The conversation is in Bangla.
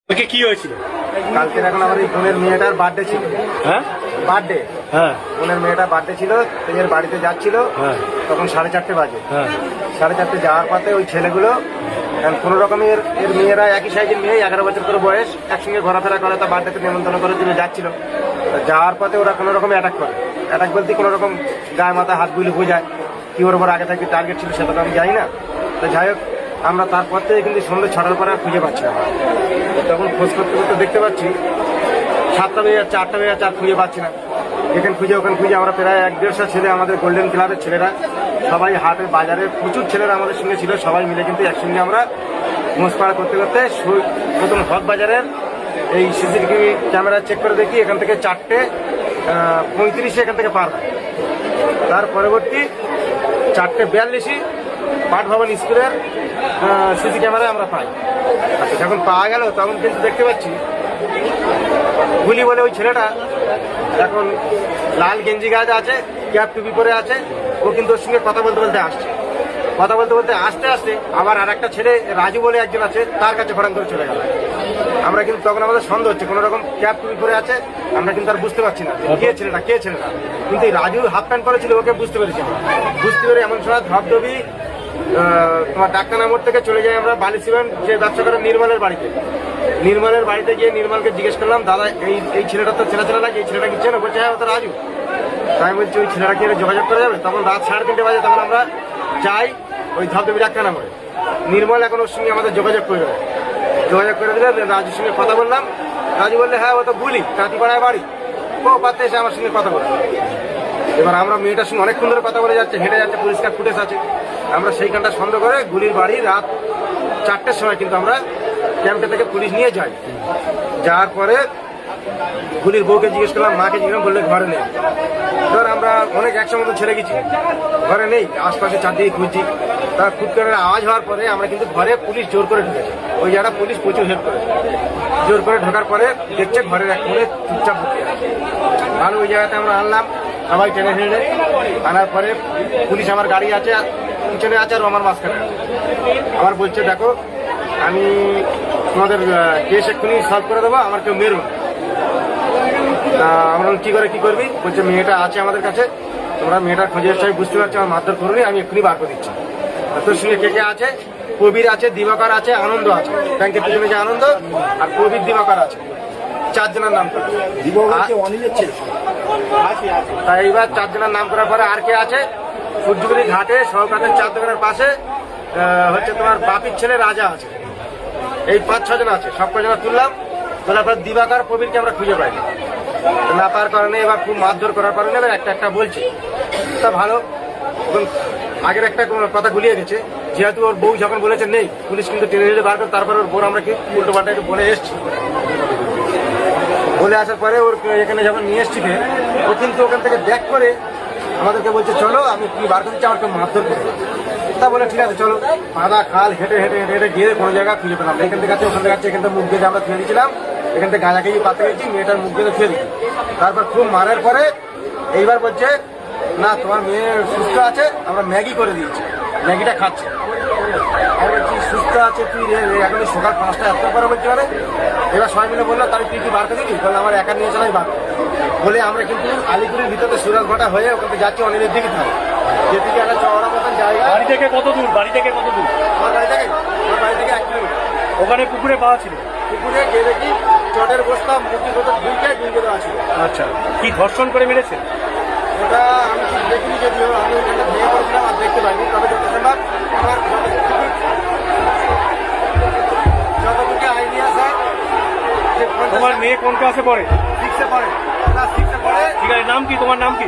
কি হয়েছিল কালকে এখন আমার এই বোনের মেয়েটার বার্থডে ছিল। হ্যাঁ বার্থডে, হ্যাঁ বোনের মেয়েটার বার্থডে ছিল। এর বাড়িতে যাচ্ছিল, হ্যাঁ তখন 4:30 বাজে। হ্যাঁ 4:30 যাওয়ার পথে ওই ছেলেগুলো কোনো রকমের, এর মেয়েরা একই সাইজের মেয়ে, 11 বছর করে বয়স, একসঙ্গে ঘোরাফেরা করে, তা বার্থডেতে নেমন্তন্ন করে তিনি যাচ্ছিল। যাওয়ার পথে ওরা কোনো রকম অ্যাটাক করে। অ্যাটাক বলতে কোনো রকম গায়ে মাথায় হাত বুলি বোঝায়, কি ওর ওপর আগে থেকে টার্গেট ছিল সেটা তো আমি জানি না। তো যাই হোক, আমরা তারপর থেকে কিন্তু সন্ধ্যে 6টার পরে আর খুঁজে পাচ্ছি না। তখন খোঁজ করতে করতে দেখতে পাচ্ছি 7টা বেজে যাচ্ছে, 8টা বেজে যাচ্ছে, আর খুঁজে পাচ্ছি না। এখানে খুঁজে ওখানে খুঁজে আমরা প্রায় 1-1.5 ছেলে, আমাদের গোল্ডেন ক্লাবের ছেলেরা, সবাই হাটে বাজারে প্রচুর ছেলেরা আমাদের সঙ্গে ছিল। সবাই মিলে কিন্তু একসঙ্গে আমরা মোষপাড়া করতে করতে প্রথম হক বাজারের এই সিসিটিভি ক্যামেরা চেক করে দেখি এখান থেকে 4:35 এখান থেকে পার হয়। তার পরবর্তী 4:42 পাঠ ভবন স্কুলের সিসি ক্যামেরায় আমরা পাই। আচ্ছা, যখন পাওয়া গেল তখন কিন্তু দেখতে পাচ্ছি গুলি বলে ওই ছেলেটা এখন লাল গেঞ্জি গাছ আছে, ক্যাপ টুপি পরে আছে, ও কিন্তু ওর সঙ্গে কথা বলতে বলতে আসছে। কথা বলতে বলতে আস্তে আস্তে আবার আর একটা ছেলে রাজু বলে একজন আছে, তার কাছে ফটাং করে চলে গেল। আমরা কিন্তু তখন আমাদের সন্দেহ হচ্ছে, কোনো রকম ক্যাপ টুপি পরে আছে, আমরা কিন্তু আর বুঝতে পারছি না কে ছেলেটা কে ছেলেটা। কিন্তু এই রাজু হাফ প্যান্ট পরেছিল, ওকে বুঝতে পেরেছি। বুঝতে পেরে এমন সময় ধবধবি তোমার ডাক্তার মোড় থেকে চলে যাই আমরা বালি সিমেন্ট যে ব্যবসা করে নির্মলের বাড়িতে। নির্মলের বাড়িতে গিয়ে নির্মলকে জিজ্ঞেস করলাম, দাদা এই ছেলেটা তো ছেলে লাগে, এই ছেলেটা কি চেনো? বলছে হ্যাঁ, ও তো রাজু। তাই বলছি ওই ছেলেটা কি যোগাযোগ করা যাবে? তখন রাত 3:30 বাজে, তখন আমরা যাই ওই ধবধবি ডাক্তার মোড়ে। নির্মল এখন ওর সঙ্গে আমাদের যোগাযোগ করে দেবে। যোগাযোগ করে দিলে রাজুর সঙ্গে কথা বললাম। রাজু বললে হ্যাঁ, ও তো বুলি কাঁতিপাড়ায় বাড়ি, ও পাতে এসে আমার সঙ্গে কথা বলে। এবার আমরা মেয়েটার সঙ্গে অনেকক্ষণ ধরে কথা বলে যাচ্ছে, হেঁটে যাচ্ছে, পরিষ্কার ফুটেজ আছে। আমরা সেইখানটা সন্দেহ করে গুলির বাড়ি রাত 4টের সময় কিন্তু আমরা ক্যাম্পটা থেকে পুলিশ নিয়ে যাই। যাওয়ার পরে গুলির বউকে জিজ্ঞেস করলাম, মাকে জিজ্ঞেস বললে ঘরে নেই। ধর আমরা অনেক একসঙ্গে মতো ছেড়ে গেছি, ঘরে নেই, আশপাশে চারদিকে খুঁজছি। তার ফুটকারের আওয়াজ হওয়ার পরে আমরা কিন্তু ঘরে পুলিশ জোর করে ঢুকেছি। ওই জায়গাটা পুলিশ প্রচুর হেল্প করে। জোর করে ঢোকার পরে দেখছে ঘরের এক কোণে চুপচাপ ঢুকে আছে। ভালো, ওই জায়গাতে আমরা আনলাম, সবাই টেনে হেঁটে আনার পরে পুলিশ আমার গাড়ি আছে, পিছনে আছে, আর আমার মাঝখানে আমার বলছে, দেখো আমি তোমাদের কেস এক্ষুনি সলভ করে দেবো, আমার কেউ মেরুন। আমরা কি করে কি করবি? বলছে মেয়েটা আছে আমাদের কাছে, তোমরা মেয়েটার খোঁজে এসে বুঝতে পারছি, আমার মারধর করবি, আমি এক্ষুনি বার করে দিচ্ছি। তোর সঙ্গে কে কে আছে? কবির আছে, দিবাকর আছে, আনন্দ আছে, ব্যাংকের পিছনে যে আনন্দ, আর কবির দিবাকর আছে। 4 জনের নাম করে তাই এইবার 4 জনের নাম করার পরে আর কে আছে? সূর্যগুলি ঘাটে সহকাতের 4 দোকানের পাশে হচ্ছে তোমার বাপির ছেলে রাজা আছে। এই 5-6 জন আছে, সব কজনা তুললাম। তোলার পর দিবাকর কবিরকে আমরা খুঁজে পাইনি, না পাওয়ার কারণে এবার খুব মারধর করার কারণে এবার একটা একটা বলছে। তা ভালো, আগের একটা কথা গুলিয়ে গেছে, যেহেতু ওর বউ যখন বলেছে নেই, পুলিশ কিন্তু টেনে টেনে বার করে, তারপরে ওর বউ আমরা কি উল্টো পাল্টা একটু বলে এসছি। বলে আসার পরে ওর এখানে যখন নিয়ে এসছি, ও কিন্তু ওখান থেকে ব্যাক করে আমাদেরকে বলছে, চলো আমি কি বার করে দিচ্ছি, আমাকে মারধর করে। তা বলে ঠিক আছে চলো। আধা খাল হেঁটে হেঁটে হেঁটে হেঁটে গিয়ে কোনো জায়গায় খুঁজে পেলাম, এখান থেকে আছে, ওখান থেকে আছে, এখান থেকে মুখ দিয়ে আমরা ফেলে দিয়েছিলাম, এখান থেকে গাঁজা খেয়ে পাতে গেছি, মেয়েটার মুখ দিয়ে ফেলে দিচ্ছি। তারপর খুব মারার পরে এইবার বলছে, না তোমার মেয়ে সুস্থ আছে, আমরা ম্যাগি করে দিয়েছি, ম্যাগিটা খাচ্ছে। আমি বলছি সুস্থ আছে তুই এখন সকাল 5টা 1টার পরে বলতে পারে। এবার সবাই মিলে বললো, তাহলে তুই কি বার করে দিবি? তাহলে আমার একা নিয়ে চলাই বার বলে আমরা কিন্তু আলিপুরের ভিতরে সুরাজঘাটা হয়ে ওখানে যাচ্ছি, অনিলের দিকে থাকে, যেদিকে একটা চওড়া মতন জায়গা। বাড়ি থেকে কত দূর? বাড়ি থেকে কত দূর? আমার বাড়ি থেকে 1 কিলোমিটার। ওখানে পুকুরে পাওয়া ছিল? পুকুরে গিয়ে দেখি চটের বস্তা মুখি মতো ডুবে দেওয়া ছিল। আচ্ছা, কি ধর্ষণ করে মেরেছে? ওটা আমি ঠিক দেখিনি, যদিও আমি ওখানটা ভেঙে পড়েছিলাম আর দেখতে পাইনি। তবে আমার যতটুকু আইডিয়া স্যার, তোমার মেয়ে কোন ক্লাসে পড়ে? 6-এ পড়ে, ক্লাস 6-এ পড়ে। ঠিক আছে, নাম কি? তোমার নাম কি?